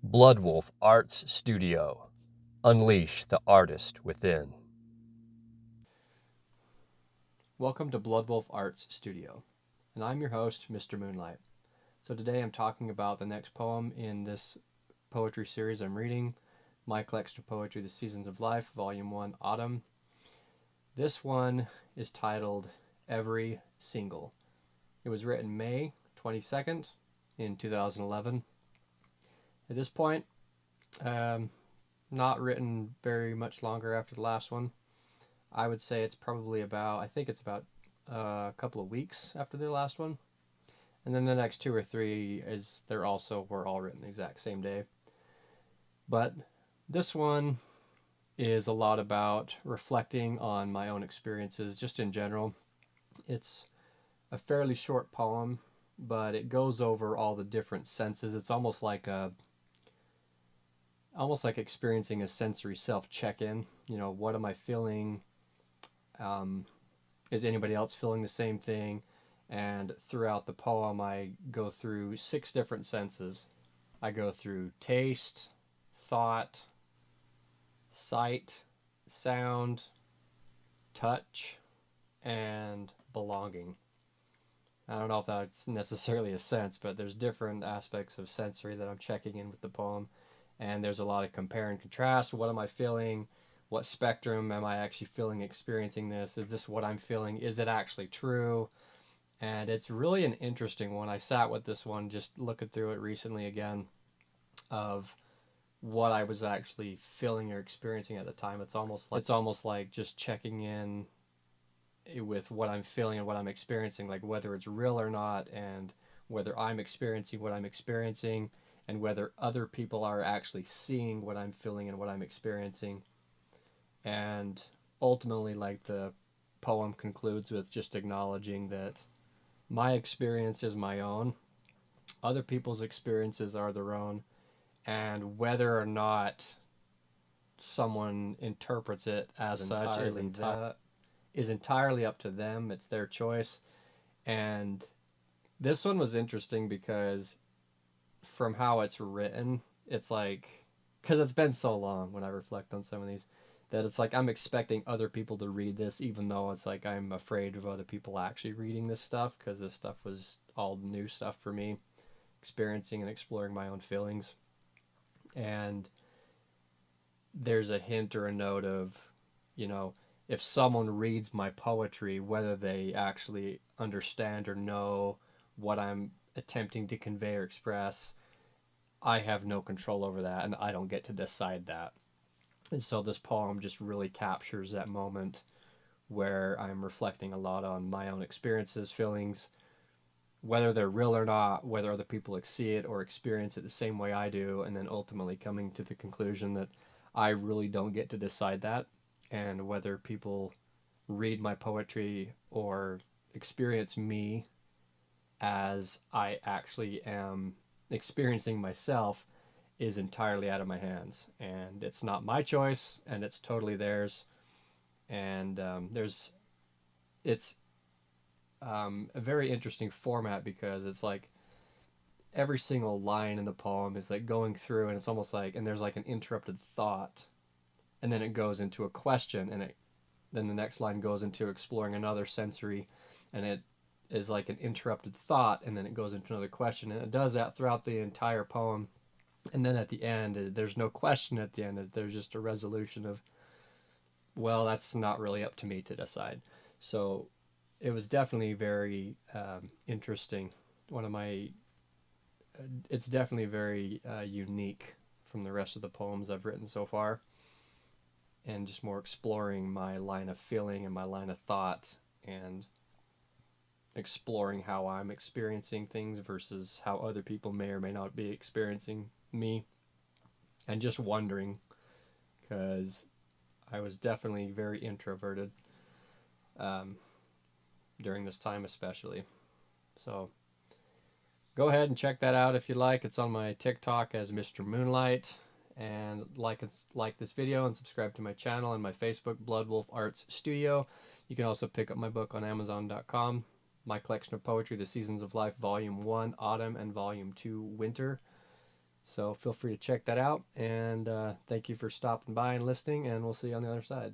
Bloodwolf Arts Studio. Unleash the artist within. Welcome to Bloodwolf Arts Studio, and I'm your host, Mr. Moonlight. So today I'm talking about the next poem in this poetry series I'm reading, my collection of poetry, The Seasons of Life, Volume 1, Autumn. This one is titled Every Single. It was written May 22nd in 2011. At this point, not written very much longer after the last one. I would say it's probably about, I think it's about a couple of weeks after the last one. And then the next two or three were all written the exact same day. But this one is a lot about reflecting on my own experiences just in general. It's a fairly short poem, but it goes over all the different senses. It's almost like experiencing a sensory self check-in. What am I feeling? Is anybody else feeling the same thing? And throughout the poem, I go through 6 different senses. I go through taste, thought, sight, sound, touch, and belonging. I don't know if that's necessarily a sense, but there's different aspects of sensory that I'm checking in with the poem. And there's a lot of compare and contrast. What am I feeling? What spectrum am I actually feeling, experiencing this? Is this what I'm feeling? Is it actually true? And it's really an interesting one. I sat with this one just looking through it recently again of what I was actually feeling or experiencing at the time. It's almost like just checking in with what I'm feeling and what I'm experiencing, like whether it's real or not, and whether I'm experiencing what I'm experiencing, and whether other people are actually seeing what I'm feeling and what I'm experiencing. And ultimately, like, the poem concludes with just acknowledging that my experience is my own, other people's experiences are their own, and whether or not someone interprets it as such is entirely up to them. It's their choice. And this one was interesting because from how it's written, it's like, because it's been so long when I reflect on some of these, that it's like I'm expecting other people to read this, even though it's like I'm afraid of other people actually reading this stuff, because this stuff was all new stuff for me, experiencing and exploring my own feelings. And there's a hint or a note of, if someone reads my poetry, whether they actually understand or know what I'm attempting to convey or express, I have no control over that, and I don't get to decide that. And so this poem just really captures that moment where I'm reflecting a lot on my own experiences, feelings, whether they're real or not, whether other people see it or experience it the same way I do, and then ultimately coming to the conclusion that I really don't get to decide that, and whether people read my poetry or experience me as I actually am experiencing myself is entirely out of my hands. And it's not my choice, and it's totally theirs. And it's a very interesting format, because it's like every single line in the poem is like going through, and it's almost like, and there's like an interrupted thought, and then it goes into a question, and then the next line goes into exploring another sensory, and it is like an interrupted thought, and then it goes into another question, and it does that throughout the entire poem. And then at the end, there's no question at the end. There's just a resolution of, well, that's not really up to me to decide. So it was definitely very interesting. It's definitely very unique from the rest of the poems I've written so far, and just more exploring my line of feeling and my line of thought, and exploring how I'm experiencing things versus how other people may or may not be experiencing me, and just wondering, because I was definitely very introverted during this time especially. So go ahead and check that out if you like. It's on my TikTok as Mr. Moonlight. And like this video and subscribe to my channel and my Facebook, Bloodwolf Arts Studio. You can also pick up my book on Amazon.com. My collection of poetry, The Seasons of Life, Volume 1, Autumn, and Volume 2, Winter. So feel free to check that out. And thank you for stopping by and listening. And we'll see you on the other side.